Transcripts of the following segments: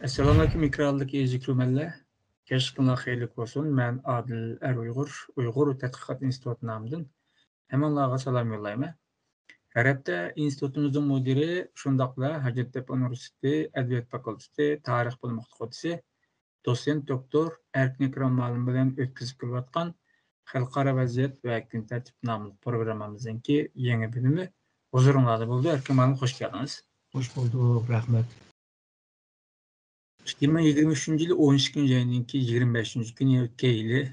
Assalamualaikum mikraldık ezikruməlle. Keşkınla xeyirlik olsun. Mən Adil Uyğur Tədqiqat İnstitutu namıdın. Hemen lağa salam yollayma. Ərəbdə institutumuzun müdiri, şundaqla Hacettepe Üniversitesi Ədəbiyyat Fakültesi Tarix Bölümü oxutucusu, dosent doktor Erkin İkram müəllim bilan ötküzüp kelyatqan Xalqara vəziyyət və gün tərtib namlı programımızınki yeni bölümü huzurunuzda buldu. Erkin müəllim hoş geldiniz. Hoş bulduk, rahmet. 2023 yılı 12. ayındaki 25. günü ötken yılı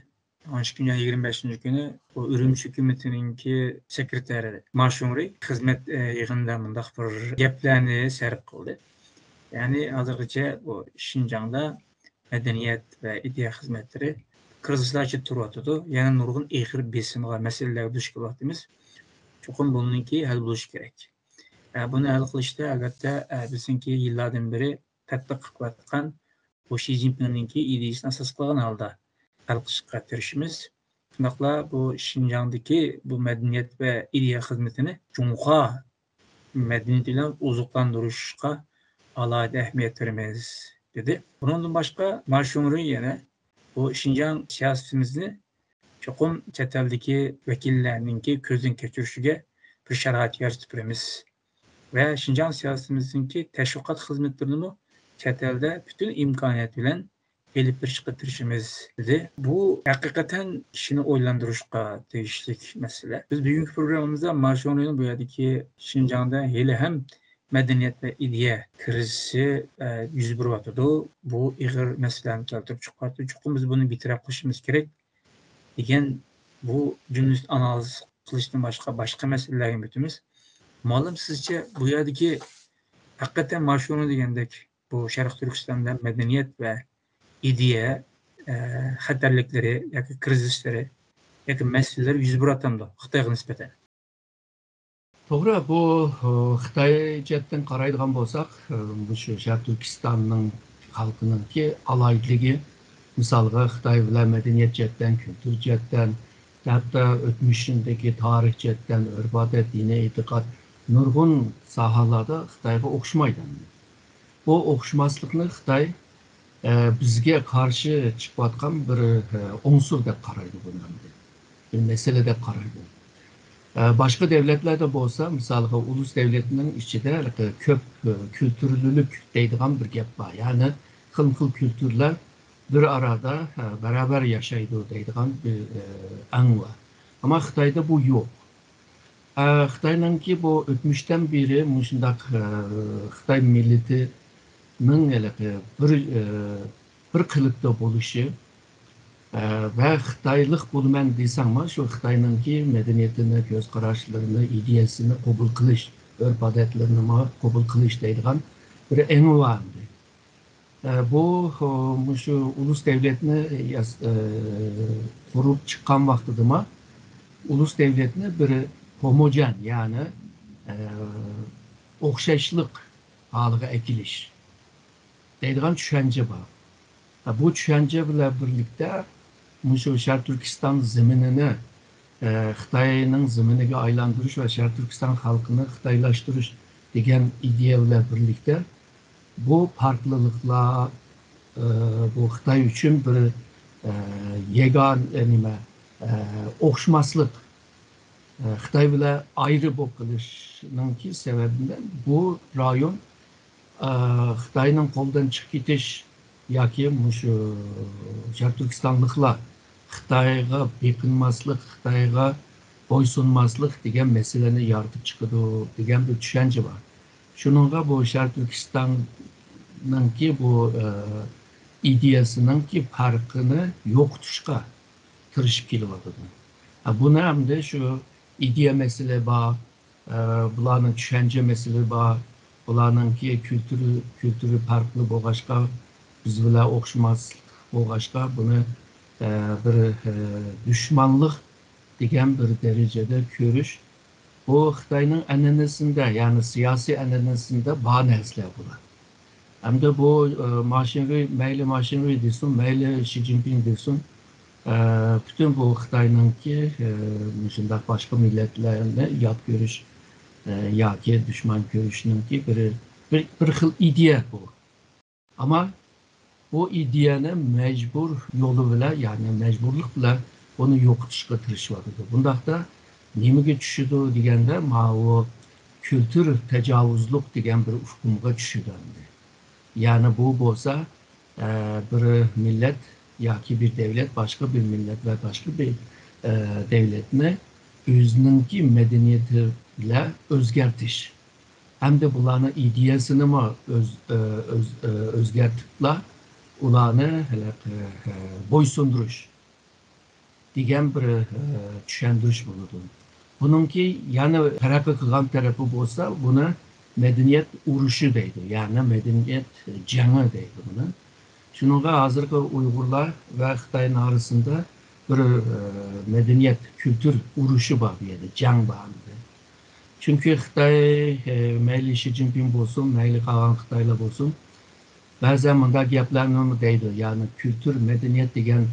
12. ayın 25. günü o Ürümçi hükümetininki sekreteri Maşumri hizmet yığında mındaq bir geplerini serip kıldı. Yani hazırlıca bu Şinjan'da medeniyet ve ideya hizmetleri krizislerce tur atıdı. Yani nurgun ehir besimga meseleler duş kılaktımız. Çokum bununki hal buluş gerek. Bunu hal kılışta elbette bizimki yıllardan beri tatbiq qılayotgan bu Xi Jinping'ninki ideyasini asas qilgan holda hal qilishga tirishimiz. Shundaqla bu Şinjandagi bu madaniyat va ideya xizmatini Junxo madaniyati bilan oziqlantirishga alohida ahamiyat beramiz dedi. Bundan boshqa Mashumri yana bu Şinjan siyosatimizni cho'qim chet eldagi vakillarninki ko'zdan kechirishiga bir sharoit yaratib beramiz. Ve Şinjan siyasətimizdeki təşviqat xidmətlərini chet elde bütün imkaniyat bilan elib birishqa tirishimiz dedi. Bu haqiqatan kishini o'ylantirishga tegishli masala. Biz bugungi programmamizda Marshonning bu yerdagi Şinjanda hali ham madaniyat va ideya krizisi yuz beryotidi. Bu ig'ir masalani keltirib chiqyapti. Chuqur biz buni bitirib qo'yishimiz kerak degan bu jurnalist analiz qilishdan boshqa masalalarga o'tamiz. Malum sizce bu yerdeki hakikaten Marshonu degandek bu Şərq Türkistan'da medeniyet ve ideya xatarlikleri, yoki krizisleri, yoki meseleleri yüz bıratamdı Xitayga nispeten. Doğru, bu Xitay cihetinden qaraydigan bolsak, bu Şərq Türkistan'ın halkının ki alaydılığı, misalga Xitay bilan medeniyet cihetinden, kültür cihetinden, hatta ötmüşündeki tarih cihetinden, örf-adet, dini, etiqad, nurgun sahalarda Xitayga o'xshamaydi. Bu o'xshamaslikni Xitay bizga qarshi chiqayotgan bir unsur deb qaraydi bundan. Bir mesele deb qaraydi. Başka devletlerde bo'lsa, misalga ulus devletinin içinde köp kültürlülük deydigan bir gap var. Yani xil kültürler bir arada beraber yaşaydı deydigan bir an var. Ama Xitayda bu yok. Xitay'nınki bu ötmüşten beri muşundaq Xitay milletinin bir kılıkta buluşu ve Xitaylık bulman deysem şu Xitay'nınki medeniyetini, göz kararlarını, ideyasını kabul kılış, örf adetlerini kabul kılış deydigan bir eni vardı. Bu şu ulus devletini kurup çıkan vaxtıdır mı ulus devletini bir homojen yani oxşaşlık halıga ekiliş deydigan düşünce var. Bu düşünce ile birlikte şu Şərq Türkistan zeminini Xitay'nın zeminiga aylandırış ve Şərq Türkistan halkını Xitaylaştırış degan ideya ile birlikte bu farklılıklar bu Xitay için bir yegane oxşmaslık Xitay bilan ayrı bo'lishninki sebebinden bu rayon Xitayning qo'ldan chiqib ketish yoki shu Şərq Türkistanlıklar Xitayga beqinmaslik, Xitayga bo'ysunmaslik degan meseleni yaratib chiqadi degan bir tushuncha bor. Shuningga bu Şərq Türkistanninki bu ideyasininki farqini yo'qotishga tirishib kelyapti. Buni hamda shu ideya mesele var, bularning düşünce mesele var, bularninki kültürü farklı bo'lg'achqa, biz bilan o'xshamas bo'lg'achqa buni bir düşmanlık degan bir derecede ko'rish bu Xitayning an'anasida, yani siyasi an'anasida bor narsalar bo'ladi. Hamda bu mayli Maşinri desin, mayli Xi Jinping desin, bütün bu Xitay'nınki şundaq başka milletlerine yat görüş yoki düşman görüşününki bir xil ideya bu. Ama bu ideyani mecbur yolu bilan, ya'ni mecburluk bilan bunu yo'qotishga tirishyapti. Bundaqda nimaga tushidi deganda, mana bu kültür tecavüzlük degan bir hukmga tushidi. Ya'ni bu bo'lsa, bir millet yoki bir devlet başka bir millet ve başka bir devletni o'zininki medeniyeti bilan o'zgartish. Hem de bularni ideyasini o'zgartibla ularni bo'ysundirish degan bir tushuntirish bo'ladi. Buningki yana taraqqiy qilgan tarafi bo'lsa, buni medeniyet urushi deydi. Yani medeniyet jangi deydi buni. Shunga hozirgi Uyg'urlar va Xitoy arasında bir medeniyet, kültür urushi bor bu yerda, jang bor. Çünkü Xitoy mayli Xi Jinping bo'lsin, mayli qolgan Xitoylar bo'lsin, ba'zan bunday gaplarni deydi. Yani kültür, medeniyet degan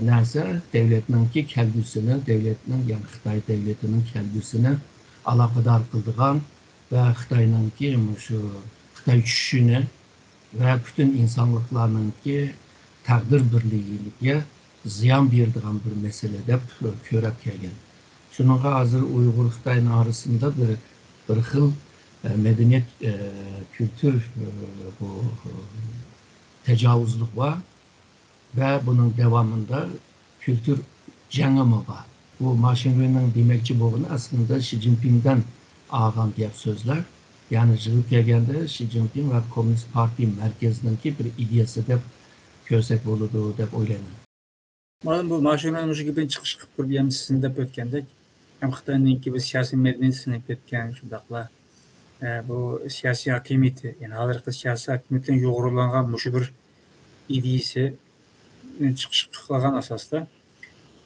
narsa devletninki kelgusini, devletning, yani Xitoy devletining kelgusini aloqador qiladigan va Xitoyninki shu Xitoy tushishini ve bütün insanlıklarınki takdir birliğiyle ziyan berdiğin bir mesele deb ko'rib kelgan. Şununla hazır Uygur Xitoy arasında bir xil medeniyet, kültür bu tecavüzlük var ve bunun devamında kültür jangi var. Bu Maşingu'nun demekçi bo'lgani aslında Xi Jinping'den algan gap sözler. Yani jig'ib kelganda Xi Jinping ve Komünist Parti merkezininki bir ideyasi deb ko'rsak bo'ladi deb o'ylayman. Madem bu Maşingu'nun şu gibi çıkış qilib turib sizin deb o'tgandek, hem Xitoyninki bir siyosiy madaniyatini ketgan shundaqla bu siyosiy hokimiyati, yani hozirgi siyosiy hokimiyatdan yo'g'rilangan mushu bir ideyasi chiqish qilgan asosda.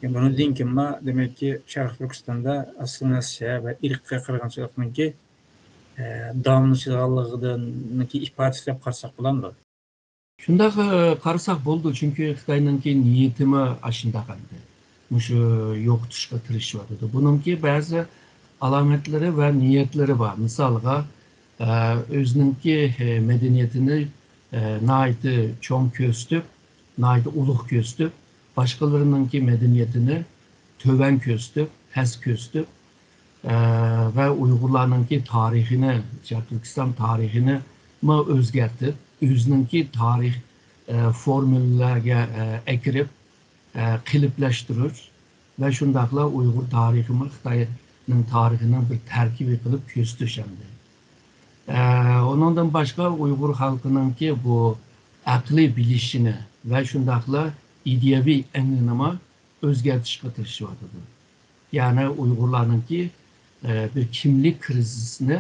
Yani bundan keyin demek ki Sharq Turkistonda assimilyatsiya va irqqa qirg'inchilikninki davomlashganligidanki ifodasi deb qarasak bo'ladimi? Shunday qarasak bo'ldi, chunki Xitoyninki niyatimi ashunday qildi. Mushu yo'qotishga tirishyapti. Buningki ba'zi alomatlari va niyatlari bor. Misolga o'zininki medeniyetini nayiti cho'ng ko'stib, nayiti ulug' ko'stib, başkalarınınki medeniyetini töven köstüp, pes köstüp ve Uygurlarınki tarihini, Türkistan tarihini özgertip, özününki tarih formüllerine ekirip, kilipleştirir ve şundakla Uygur tarihini, Xitay'ın tarihinin bir terkibi kılıp köstüşendi. Ondan başka Uygur halkınınki bu akli bilişini ve şundakla idevi enginama özgertişe tirishyapti. Yani Uygurlarınki bir kimlik krizisini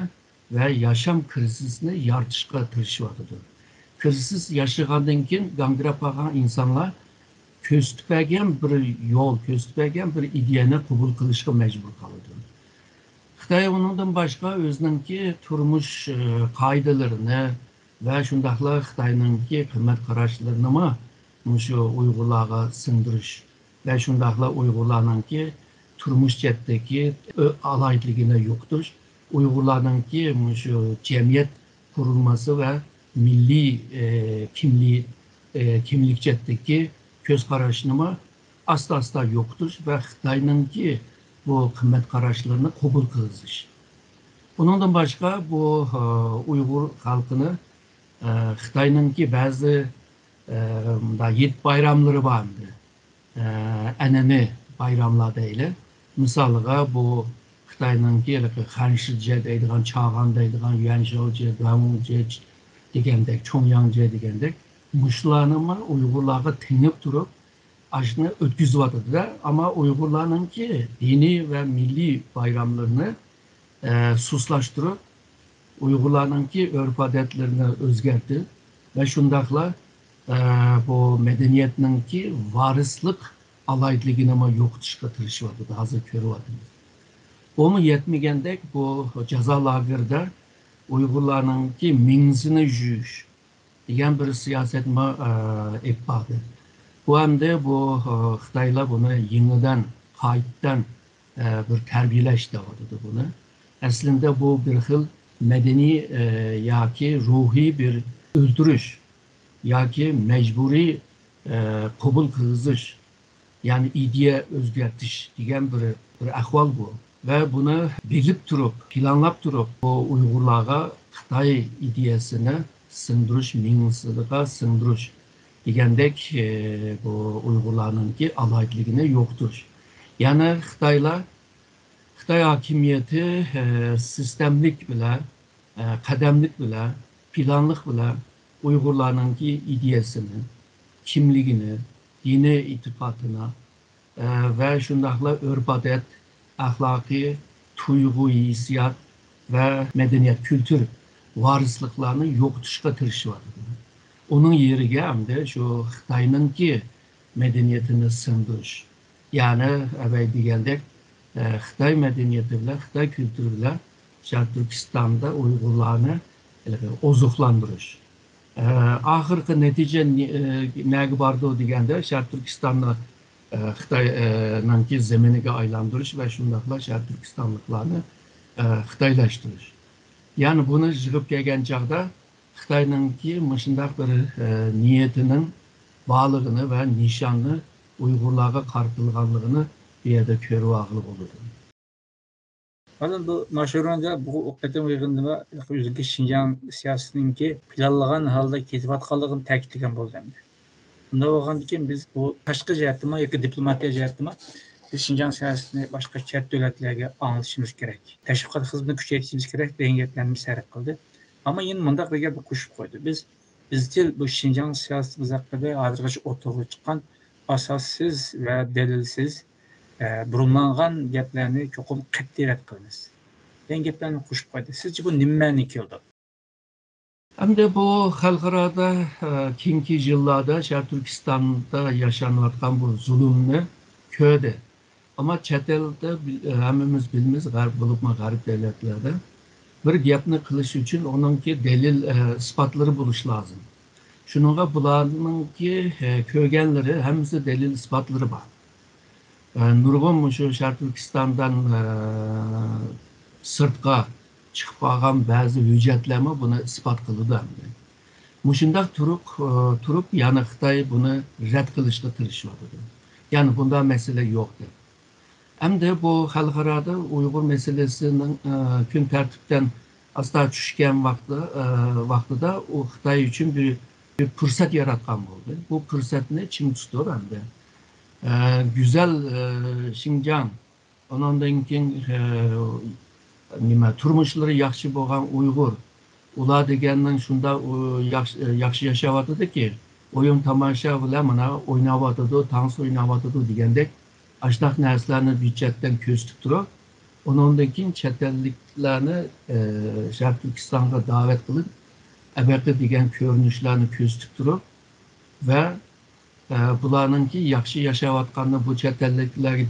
ve yaşam krizisini yaratishga tirishyapti. Kriz yaşagandan keyin gangrab qolgan insonlar ko'ztibgan bir yo'l, ko'ztibgan bir ideyani qabul qilishga majbur qoladi. Xitoy undan boshqa o'zininki turmush qoidalarini va shundaqla Xitoyninki qimmat qarashlarini şu Uygurlarga singdirish ve şundaqla Uygurlarninki turmuş chetdagi alaytligini yo'qotish, Uygurlarninki şu cemiyet kurulması ve milli kimlik chetdagi ko'z qarashini asta yo'qotish ve Xitoyninki bu qimmat qarashlarini qabul qilish. Bundan başka bu Uygur halkını Xitoyninki ba'zi yet bayramları vardı. Eneni bayramlar değil. Misalga bu Xitoyninki Xanshije deydigan, Chag'an deydigan, Yuanzhouji, Guangzhou degandek, Chongyangji degandek mushlarni Uygurlarga tengib turib, ashuni o'tkazyapti. Ama Uygurlarninki diniy ve milli bayramlarını suslaştırıp, Uygurlarninki örf-adetlerini o'zgartib ve şundaqla bu medeniyetninki varislik alaytligini yo'qotishga tirishyapti, hozir ko'ryapmiz. Bunu yetmagandek bu jazo lagerida Uygurlarninki mingsini yuyish degan bir siyosat epadi. Bu hamda bu Xitoylar buni yengidan, qaytadan bir tarbiyalash deyapti buni. Aslında bu bir xil medeni yoki ruhiy bir o'ldirish. yoki majburiy qabul qilg'izish, ya'ni ideya o'zgartish degan bir ahvol bu. Ve bunu bilip durup, planlap durup bu Uygurlarga Xitay ideyasını sındırış, mingsizliğe sındırış degandek bu Uygurlarınki alaytligini yoktur. Yani Xitay hakimiyeti sistemlik bile, kademlik bile, planlık bile Uygurlarınki ideyasını, kimligini, dini itikadına ve şundakla örf adet, ahlaki, tuygu, hissiyat ve medeniyet, kültür varisliklerini yoktuşka tırışıvadı. Onun yeriga hamda şu Xitayninki medeniyetini sındırış. Yani evvel degandek Xitay medeniyeti bilan, Xitay kültürü bilan Şarq Türkistan'da Uygurlarni ozuqlantirish. Ahirgi natija nega bordi deganda Şarq Türkistanni Xitayninki zeminiga aylantirish ve shundoqla Şarq Türkistanliklarni Xitaylashtirish. Yani bunu yig'ib kelgan chog'da Xitayninki mushundaq bir niyetinin bağlılığını ve nişanlı Uygurlarga qartilganligini bu yerda ko'rib olg'ili bo'ladi. Hozir bu mashhurunda bu o'qitim yig'inida o'ziki Şinjan siyosatininki planlagan holda ketayotganligini ta'kidlagan bo'ldi. Bunda bo'lgandan keyin biz bu tashqi jihatdami yoki diplomatiya jihatdami biz Şinjan siyosatini boshqa chet davlatlarga anglashimiz kerak. Tashviqot xizmatini kuchaytirishimiz kerak degan gaplarni sarf qildi. Ama yine mundaq bir gapni qo'shib qo'ydi. Biz izchil bu Şinjan siyosati haqida hozirgacha o'tirib chiqqan asossiz va dalilsiz burunlangan gaplarni cho'qim qat'iy rad qilamiz. Degan gaplarni qo'shib qo'ydi. Sizce bu nima ma'no keldi? Hamda bu xalqaroda keyingi yillarda Şarq Turkistonda yaşanayotgan bu zulmni ko'rdi. Ama chet elda hammamiz bilamiz, g'arb bo'libmi g'arb davlatlarda bir gapni qilish uchun onunki delil isbotlari bo'lishi lozim. Shuningga bularninki ko'rganlari hammasi delil isbotlari bor. Nurg'un shu Şarq Turkistondan sirtqa chiqib qolgan ba'zi hujjatlarni buni isbot qildi. Mushundaq turib yana Xitoy buni rad qilishga tirishyapti. Yani bunda mesele yoktu. Hem de bu xalqaroda Uygur meselesinin kun tartibdan asla tushgan vaqtida o Xitoy uchun bir fırsat yaratgan bo'ldi. Bu fırsatni kim tutur hamda güzel Şinjan, ondan keyin turmushlari yaxshi bo'lgan Uygur, ular degandan shunda yaxshi yashayotdi-ki, oyun tomosha bilan mana o'ynayotdi, tansi o'ynayotdi degandek Aşnak narsalarni budjetdan ko'z turib, ondan keyin chet elliklarni Şarq Turkistonga da'vat qilib, abaqa degan ko'rinishlarni ko'z turib va bularninki yaxshi yashayotganini bu chet elliklarga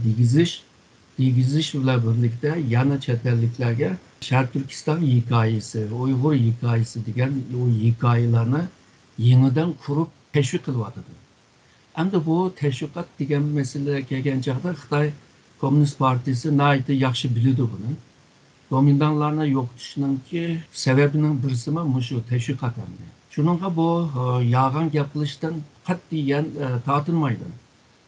degizish bilan birlikda yana chet elliklarga Şarq Turkiston hikoyasi, Uyg'ur hikoyasi degan o hikoyalarni yeniden kurib teşvik qilyapti. Endi bu teşviqat degan mesele kelgan chog'da Xitoy Komünist Partisi nayta yaxshi biladi buni. Dominantlarni yo'qotishninki sababining birisi shu teşviqat endi. Shuningga bu yolg'on gap qilishdan qat'iyan tortinmaydi.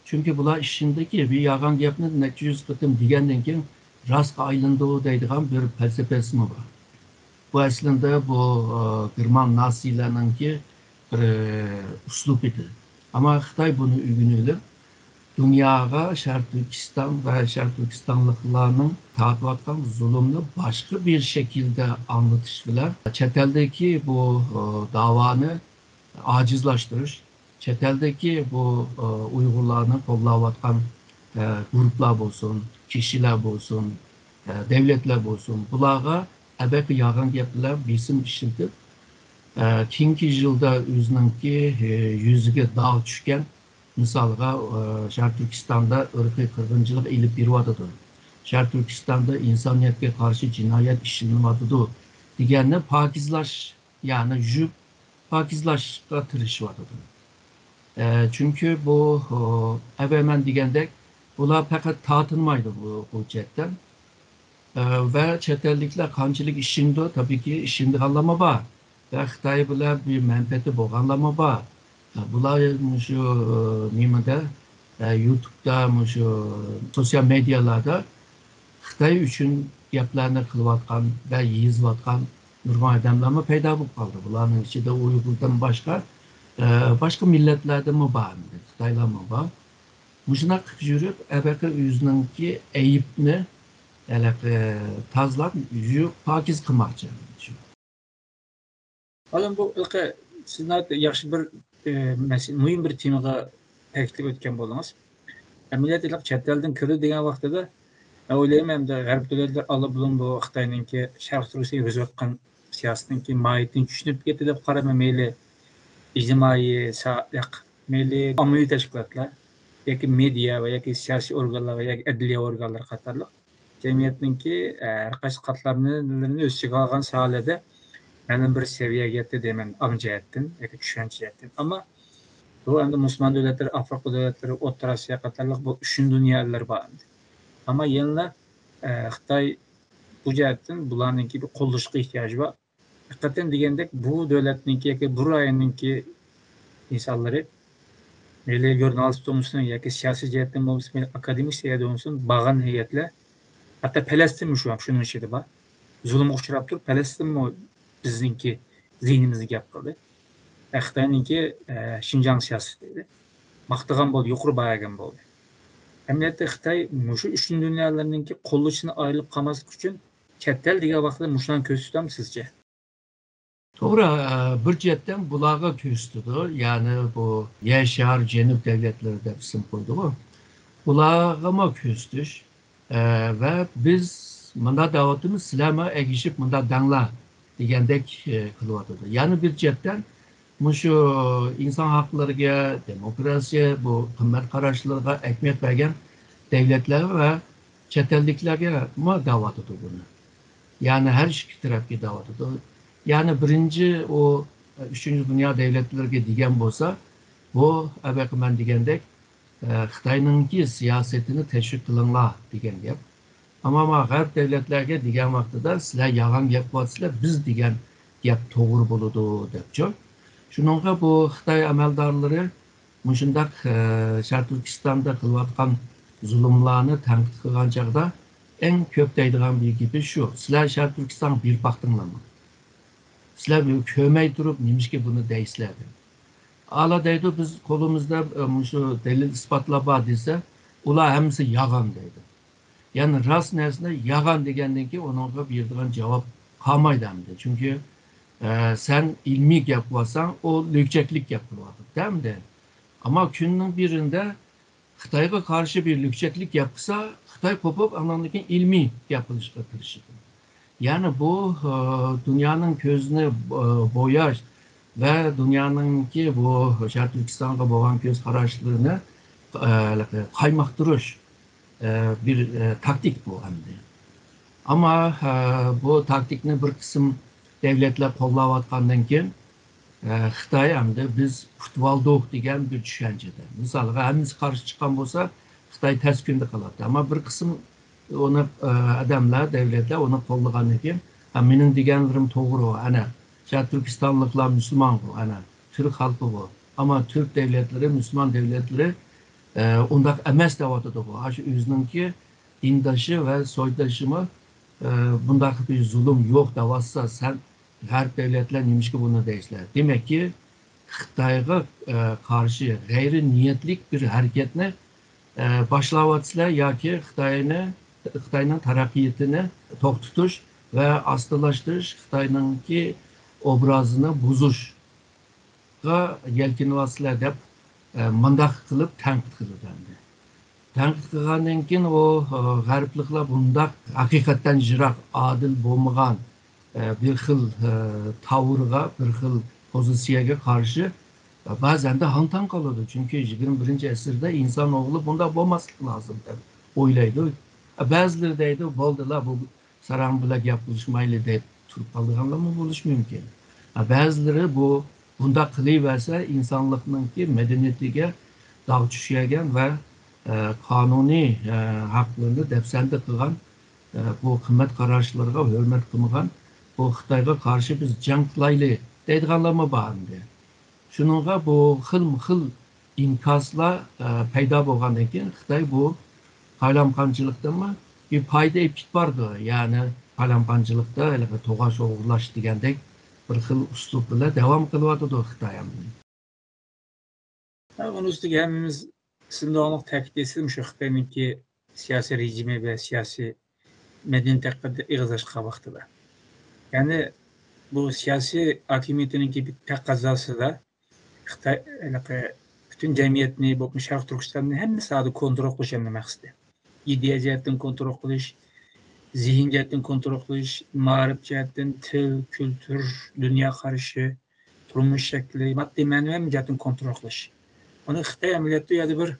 Chunki bular ishindagi bir yolg'on gapni necha yuz qatim degandan keyin rostga aylandi deydigan bir falsafasi bor. Bu aslında bu German Nazilerninki bir uslub edi. Ama Xitoy bunu uygunlab dunyoga Şarq Turkiston va Şarq Turkistonliklarning tortayotgan zulmni boshqa bir şekilde anlatish bilan chet eldagi bu davoni ojizlashtirish, chet eldagi bu Uyg'urlarni qo'llayotgan gruplar bo'lsin, kishilar bo'lsin, devletler bo'lsin, bularga abaki yolg'on gaplar besim ishlatib keyingi yilda o'zininki yuziga dog' tushgan misolga Şarq Turkistonda irqiy qirg'inchilik ilib beryotdi. Şarq Turkistonda insoniyatga qarshi jinoyat ishlanayotdi deganni pokizlash, ya'ni yuvib pokizlashga tirishyapti. Çünkü bu evvelmen degandek bular faqat tortinmaydi bu hujjatdan ve chet elliklar qanchalik ishindi, tabii ki ishindi g'allama bor. Ve Xitoy bilan bir manfaati bo'lganlama bor. Bular şu nimede YouTube'da şu sosyal medyalarda Xitay üçün gaplarni qilayotgan va yozayotgan nurg'un odamlarmi paydo bo'lib qoldi. Bularning ichida Uyg'urdan boshqa millatlardanmi bor, Xitoylarmi bor. Muşunaqa qilib yurib, abaqa o'zininki ayibni tozalab, yuvib pokiz qilmoqchi. Oğlum bu ilki sizlar yaxshi bir mühim bir temaga ta'kidlab o'tgan bo'ldingiz. Millat ilk chet eldan kirdi degan vaqtida o'ylayman hamda g'arb davlatlar allabulin bu Xitoyninki Sharq Turkiyasiga yurgizayotgan siyosatninki mohiyatini tushunib ketdi deb qarayman. Mayli ijtimoiy mayli ommaviy tashkilotlar yoki media va yoki siyosiy organlar va yoki adliya organlari qatorliq jamiyatninki har qaysi qatlamlarini o'z ichiga olgan sohada ma'lum bir seviyaga yetdi deyman, amjihatdan yoki tushuncha jihatdan. Ammo bu endi musulmon davlatlar, Afrika davlatlari, O'rta Osiyo qatorliq bu uchinchi dunyolar bor. Ama yanına Xitay bu jihatdan bularninki bir qo'llashga ehtiyoji bor. Haqiqatan degandek bu davlatninki yoki bu rayonninki insonlari mayli jurnalist bo'lsin yoki siyosiy jihatdan bo'lsin, mayli akademik seviyada bo'lsin, bag'an heyatlar, hatto Falastin shu ham shuning ichida bor. Zulmga uchrab turib, Falastinmi bizningki zihnimizga gap qildi. Xitoyninki Xinjiang siyosati edi. Maqtagan bo'ldi, yuqori bayagan bo'ldi. Emniyette Xitay muşu üçüncü dünyalarınki qo'llashini ayrılıp qolmaslik uchun chet el degan vaqtda mushdan ko'z tutami sizce? To'g'ri, bir jihatdan bularga ko'z tutdi. Ya'ni bu Yashar Janub davlatlari deb ism qo'ydi bu. Bularga ko'z tutish va biz bunda davatimiz sizlarga egishib bunda danglar degandek qilyotdi. Ya'ni bir jihatdan şu insan haklarına, demokrasiya, bu qimmat qarashlarga ahamiyat bergan devletler ve chet elliklarga davat etdi buni. Yani her iki tarafga davat etdi. Yani birinci o 3. Dünya devletlerine degan bo'lsa, bu abaqa men degandek Xitoyninki siyosetini teşvik qilinglar degan gap. Ama g'arb devletlerine degan vaqtida sizlar yolg'on gap qilyapsizlar, biz degan gap to'g'ri bo'ladi debchi. Şununla bu Xitay amaldarları muşundak Şarq Türkistan'da qilayotgan zulümlarni tanqid qilgan chaqda eng ko'p deydigan bir gapi shu. Sizlar Şarq Türkistan bir baxtinglarmi? Sizlar ko'may turib nimishga buni deysizlar. Ala deydi biz qo'limizda shu dalil isbotlar bor desa, ular hammasi yolg'on deydi. Yani rast narsani yolg'on degandan keyin unga beradigan javob qolmaydi hamda. Chunki sen ilmi gap qilsan, o lükçeklik yapılıyordu, değil mi? Ama günün birinde Xitayga karşı bir lükçeklik yapsa, Xitay kopup anlamdaki ilmi yapılışa kirişir. Yani bu dünyanın gözünü boyaş ve dünyanın ki bu Şarq Türkistan'a boğan göz kararlılığını kaymaktırış bir taktik bu hem de. Ama bu taktikni bir kısım devletler qo'llayotgandan keyin Xitoy hamda biz futboldoq degan bir tushunchada. Misol, hammasi qarshi chiqqan bo'lsa, Xitoy tez kunda qiladi. Ammo bir qism onu odamlar, devletlar onu qo'llagandan keyin, mening deganlarim to'g'ri, ana Şarq Turkistonliklar musulmon bu, ana Türk xalqi bu. Ama Türk devletleri, Müslüman devletleri undaq emas deyotdi bu. Shu o'zininki dindoshi va soydoshimi bundaq bir zulüm yok da varsa sen her devletler neymiş ki bunu deysizler. Demek ki Xitayga karşı gayri niyetlik bir hareketine başlavatçılar ya ki Xitayning taraqqiyotini to'xtatish ve astılaştırış, Xitayninki obrazını buzishga yelkinyapsizlar deb mundaq qilib tanqid qiladi. Tanqid qilgandan keyin o g'arbliklar bundaq haqiqatdan jiroq, adil bo'lmagan bir xil tavrga, bir xil pozitsiyaga qarshi bazen de hantan kalıyordu. Çünkü 21. asırda insanoğlu bunda bo'lmaslik lazım deb o'ylaydi. Bazıları deydi, bo'ldilar bu saran bilan gapirishmayli deb turib qolganlarmi bo'lishi mumkin. Bazıları bunda qilaversa insonlikninki madaniyatiga dog' tushgan va qonuniy haqlarni dafsanda qilgan bu qimmat qarashlarga hurmat qilmagan bu Xitoyga qarshi biz jang qilaylik deydiganlarmi bor endi. Şununla bu xil imkazlar payda bo'lgandan keyin Xitoy bu qaylamqanchilikdanmi bir foyda epkit bordi. Ya'ni qaylamqanchilikda to'g'ash o'g'irlash degandek bir xil uslub bilan davom qilyotdi Xitoy ham. Onun üstüge hemimiz sınırlık takip etsin şu Xitay'ınki siyasi rejimi ve siyasi medeniyet hakkında ağızlaşığa baktılar. Yani bu siyasi hakimiyetininki bir tek kazası da Xitay bütün cemiyetini, bu Şarkı Türkistan'ın hem sağda kontrol kılış demek istedim. İdeya cihetten kontrol kılış, zihin cihetten kontrol kılış, mağrip cihetten til, kültür, dünya karışı, turmuş şekli, maddi manevi cihetten kontrol kılış. Onu Xitay ameliyatı ya da bir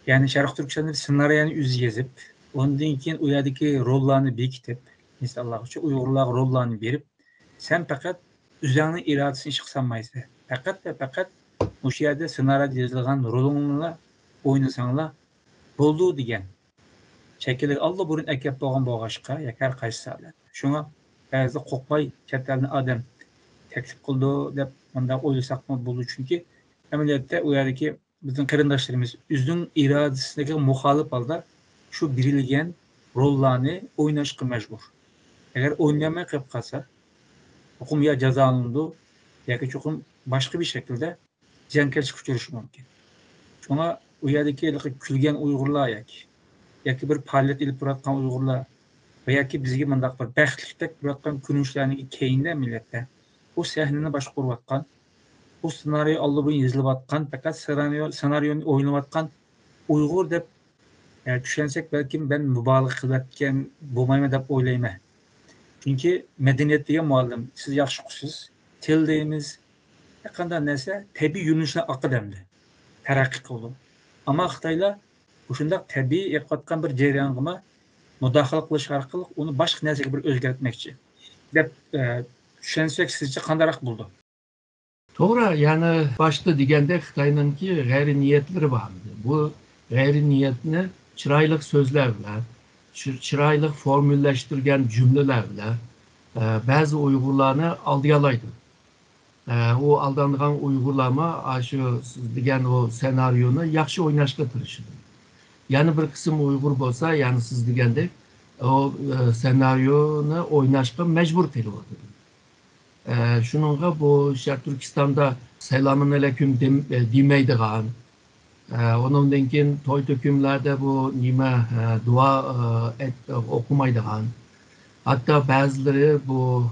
yani Şarkı Türkistan'ın senaryolarını yüz yazıp, ondan keyin o yerdeki rollarını bekitip, mesela Uygurlar rollarını verip, sen fakat üzerine iradesini çıksanmaysa, fakat o yerde senaryoda yazılgan rolunla oynasanlar boldu degen. Şekilde Allah burun ekip boğan boğaşka, yakar qaysı sablar. Şuna bazı kokpay çetelini adam teklif kıldı dep onda oylasak mı buldu çünkü ameliyatta o yerdeki bizim karındaşlarımız üzün iradesindeki muhalif halda şu birilgen rollarını oynaşkı mecbur. Eğer oynamaya kıp kalsa okum ya ceza alındı ya ki çokum başka bir şekilde cenkelçik uçuruşu mümkün. Şuna o yerdeki külgen Uygurlar ya ki bir faaliyet ilip bırakkan Uygurlar veya ki bizge mındak bir bəxtliktek bırakkan günüşlerini keyinde millette o sahneni baş kurvatkan bu senaryo Allah'ın yazılıp atkan fakat senaryonu oynayıp atkan Uygur dep düşünsek belki ben mübalağa kılatken bulmayma dep oylayma. Çünkü medeniyet diye muallim siz yaxşıqsız til deyimiz yakında neyse tabi yürünüşüne akı demdi. Terakki kıldı. Ama Xitayla bu şundak tabi yapatkan bir cereyanıma müdahale kılış arkalık onu başka nesege bir özgertmekçi. Dep düşünsek sizce kandarak buldu. To'g'ri, ya'ni boshda deganda Xitoyningki g'ayri niyatlari bor. Bu g'ayri niyatni chiroyli so'zlar bilan, chiroyli formulashtirgan jumlalar bilan ba'zi Uyg'urlarni aldayalaydi. O aldangan Uyg'urlarma shu siz degan o senaryoni yaxshi o'ynashga tirishadi. Ya'ni bir qism Uyg'ur bo'lsa, ya'ni siz degandek o senaryoni o'ynashga majbur qilyapti. Şununla bu Türkistan'da selamun aleyküm demeydiğen, onundan keyin toy dökümlerde bu nime dua okumaydiğen, hatta bazıları bu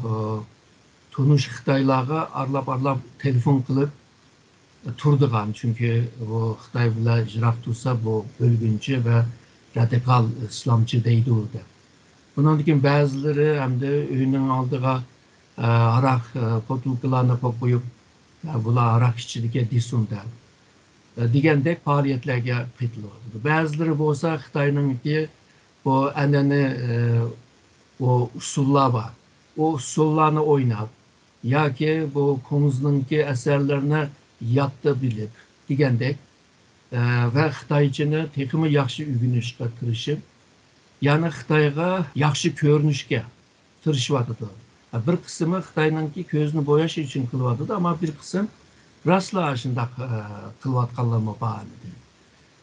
tunuş Xitaylarga arlap telefon kılıp turdiğen çünkü bu Xitay bilan jirak tursa bu bölgünçü ve radikal İslamcı deydi orada. Bundan keyin bazıları hem de öğünün aldığı arak potulkalarına koyup bular arak içideki disunda degandek faaliyetlerge qatnashdi. Bazıları bo'lsa Xitoyningki bu an'ana o usullar var. O usullarni o'ynab yoki bu Ko'mizninki asarlarini yodda bilib degandek va Xitoychani texmi yaxshi o'rganishga tirishib, ya'ni Xitoyga yaxshi ko'rinishga tirishyapti. Bir kısmı Xitoyningki ko'zni bo'yash uchun qilyapti ama bir kısım rastla shundoq qilayotganlar bor.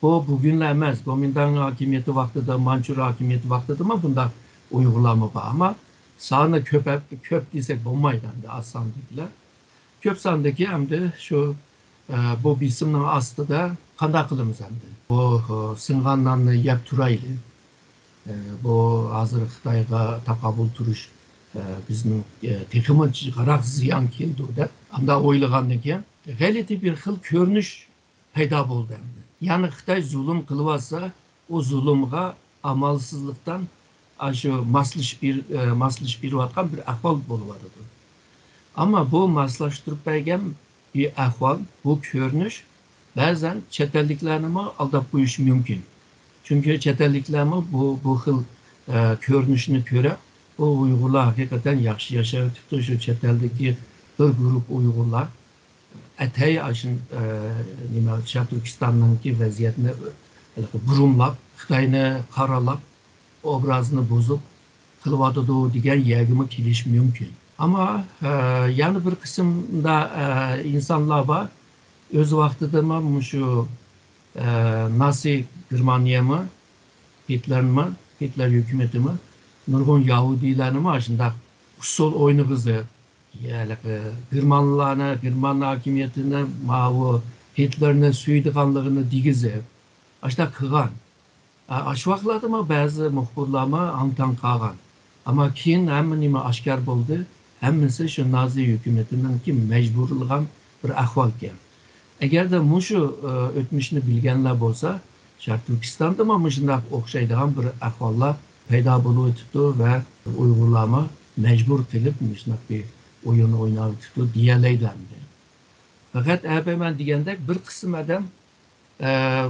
Bu bugunlar emas, Kuomintang hakimiyeti vaqtida, Manchur hakimiyeti vaqtida ama bunda Uyg'urlar bor ama soni ko'p desak bo'lmaydi endi az sondagilar. Ko'p sondagi hamda shu bu bisimning ostida qanday qilamiz endi? Bu singanlarni yeb turaylik. Bu hozir Xitoyga taqabul turish bizning texmi qaraq ziyon keldi deb anda o'ylagandan keyin g'alati bir xil ko'rinish paydo bo'ldi. Ya'ni Xitoy zulm qilyapsa, o zulmga amalsizlikdan shu maslash berayotgan bir ahvol bo'lyapti. Ama bu maslashtirib bergan bir ahvol, bu ko'rinish ba'zan chet elliklarni aldab qo'yishi mumkin. Çünkü chet elliklar bu xil ko'rinishni ko'rib o Uygurlar hakikaten yaxshi yashayotibdi. Şu chet eldeki bir grup Uygurlar atay ashun Türkistan'daki vaziyatni burumlab, Xitoyni qaralab, obrazını bozup qilyotdi degan yagimi kelish mumkin. Ama yani bir kısımda insanlar var, Öz vaqtida mı şu Nazi Germaniyami, Hitler hükümetimi, nurgun Yahudilerimi aşında usul oyunu kızı. Yani Germanlarına, German hakimiyetine, mavu Hitler'in suidiganlığını digizip, aşında kıgan. Aşvaqladı mı bazı muhbirlarımı antan kagan. Ama keyin hamma aşkar bo'ldi. Hammasi şu Nazi hükümetinden ki mecburluğun bir ahval ekan. Agarda mushu o'tmishni bilganlar bo'lsa, Sharq Turkistonda mana shunday o'xshaydigan bir ahvollar paydo bo'lib o'tibdi va Uyg'urlarni majbur qilib shunaqa bir o'yin o'ynab o'tibdi deyalaydi. Fakat ben degandek bir qism odam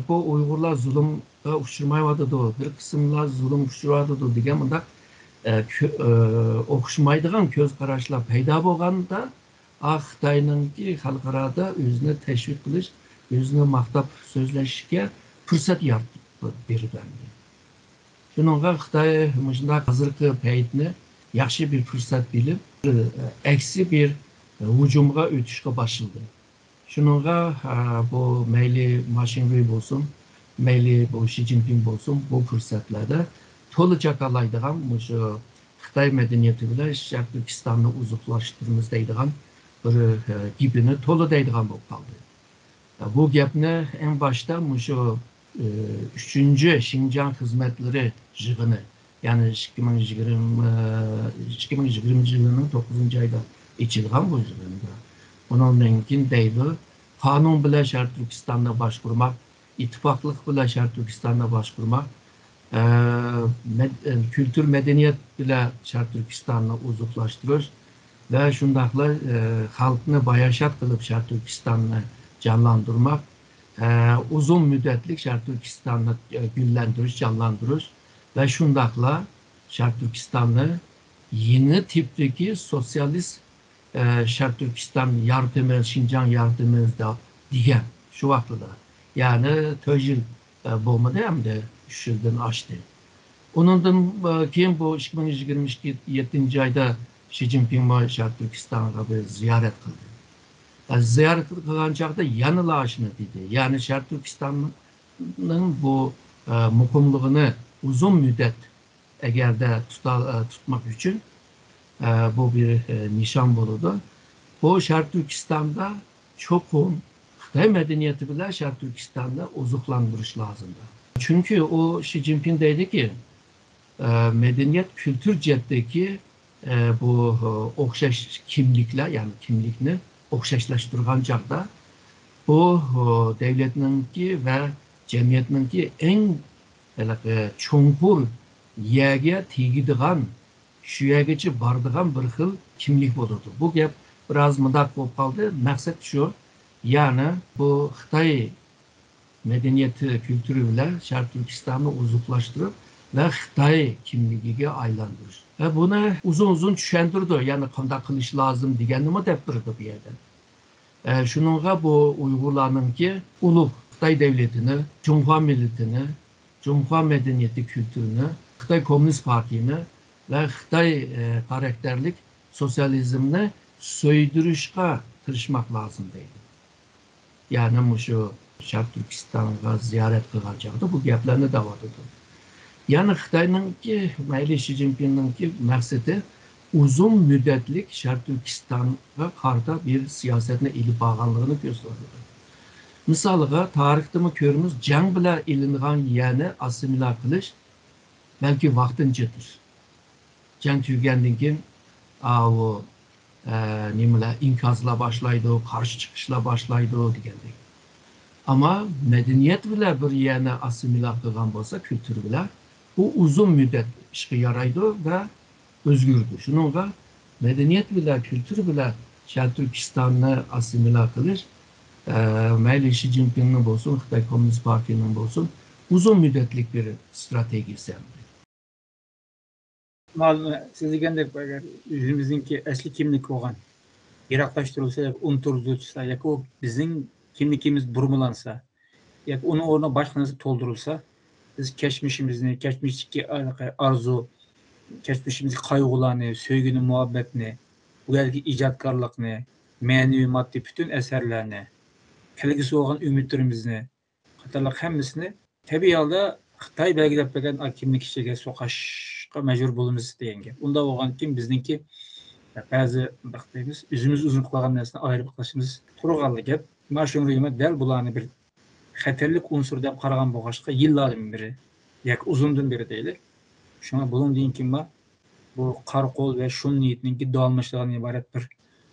bu Uyg'urlar zulmga uchramayotidi, bir qismlar zulm uchrayotidi degan bundaq o'xshamaydigan ko'z qarashlar paydo bo'lganda Xitoyninki xalqarada o'zini tashviq qilish, o'zini maqtab so'zlashga fursat yaratib berdi. Shuningga Xitoy shunday hozirgi paytni yaxshi bir fursat bilib, aksi bir hujumga o'tishga boshladi. Shuningga bu mayli Mashinri bo'lsin, mayli bu Xi Jinping bo'lsin, bu fursatlarda to'liq jakalaydigan shu Xitoy madaniyati bilan Sharq Turkistonni uzuqlashtiramiz deydigan bir gapini to'liqlaydigan bo'lib qoldi. Bu gapni en başta şu 3. Şinjan Hizmetleri yig'ini, ya'ni 2020 yılının 9. ayda içilgan bu yig'inda. Bundan keyin deydi, qonun bilan Sharq Turkistonni boshqarmak, ittifoqlik bilan Sharq Turkistonni boshqarmak, kültür medeniyet bilan Sharq Turkistonni uzuqlashtirish ve şundaqla halkını bayaşat qilib Sharq Turkistonni canlandırmak, uzun müddetlik Sharq Turkistonni güllendirish, canlandirish ve şundaqla Sharq Turkistonni yeni tipdeki sosyalist Sharq Turkiston yardımı, Şinjan yardımı da degan şu vaqtida. Yani 4 yıl bo'lmadi hamda 3 yıldan aştı. Onundan keyin bu 2027 ayda Xi Jinping Sharq Turkistonga bir ziyorat qildi. Ziyorat qilgan chog'da yanıla shuni dedi. Yani Sharq Turkistonning bu muqimligini uzun müddet agarda tutmak için bu bir nişan bo'ladi. Bu Sharq Turkistonda cho'qim Xitoy medeniyeti bilan Sharq Turkistonni ozuqlantirish lazımdı. Çünkü o Xi Jinping dedi ki medeniyet kültür cihetteki bu o'xshash kimlikler, yani kimlikni o'xshashlashtırgan chog'da bu devletninki ve cemiyetninki en cho'nqur yerga tegadigan, shu yergacha boradigan bir xil kimlik bo'ladi. Bu gap biroz mundaq bo'lib qoldi. Maqsad shu, ya'ni bu Xitoy medeniyeti, kültürü bilan Sharq Turkistonni uzuqlashtirib ve Xitoy kimligiga aylantirish. Buni uzun tushuntirdi, ya'ni qanday qilish lozim deganini deb turdi bu yerda. Shuningga bu Uyg'urlarninki ulug' Xitoy devletini, Cumhur milletini, Cumhur medeniyeti kültürünü, Xitoy Komünist Partiyini ve Xitoy karakterlik sosyalizmni so'ydirishga tirishmak lazım deydi. Yani şu Sharq Turkistonga ziyorat qilgan chog'da bu gaplarni da'vat etdi. Yani Xitoyninki, mayli Xi Jinpingninki maqsadi uzun müddetlik Sharq Turkistonga qarta bir siyosetni ilib borganligini ko'rsatdi. Misaliga tarixda ko'ramiz, jang bilan ilingan yerni assimilya qilish belki vaqtinchadir. Jang tugagandan keyin o nimalar inkazlar boshlaydi, qarshi chiqishlar boshlaydi degandek. Ama medeniyet bilan bir yerni assimilya qilgan bo'lsa, kültür bilan bu uzun müddet ishga yaraydi ve o'zgardi. Shuningga medeniyet bilan kültür bilan Sharq Turkistonni assimilya qilish mayli Xi Jinpingning bo'lsin, Xitoy Komünist Partiyaning bo'lsin, uzun müddetlik bir stratejisi. Malum siz degandek o'zimizningki asli kimlik bo'lgan yiroqlashtirilsa, unutilsa yoki u bizning kimligimiz burmalansa yoki uni o'rniga boshqa narsa to'ldirilsa, biz geçmişimizni, geçmişteki arzu, geçmişimizdeki qayg'ularni, sevgini, muhabbetni, bu yergi ijodkorlikni, ma'naviy moddiy bütün eserlerini kelgisi bo'lgan umidlarimizni qatorliq hammasini tabiiy holda Xitoy belgilab bergan kimlik ichiga so'qashga majbur bo'lamiz degan gap. Unda bo'lgankin bizningki ba'zi deymiz o'zimiz uzun qilgan narsani ayirib qilishimiz turg'anli gap. Mana shunga dal bularni bir xatarlik unsur deb qaragan bo'lg'achqa yillardan beri yoki uzundan beri deylik. Shunga bundan keyin bu qarqol ve şun niyetninki dağılmışlığından ibaret bir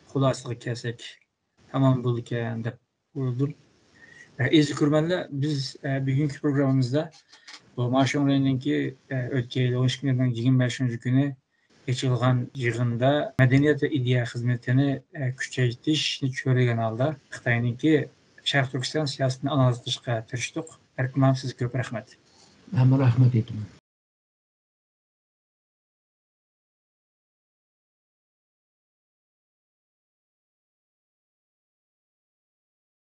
xulosaga kelsak tamam bo'ldi ekan deb o'yladim. Aziz ko'rmanlar, biz bugungi programmamizda bu Mash'uriyninki o'tgan yil 25-kuni geçilgan yig'inda madaniyat va ideya xizmatini kuchaytirishni ko'rgan holda Xitoyninki Sharq Turkiston siyosatini analiz qilishga tirishdik. Sizga ko'p rahmat. Hamma rahmat aytaman.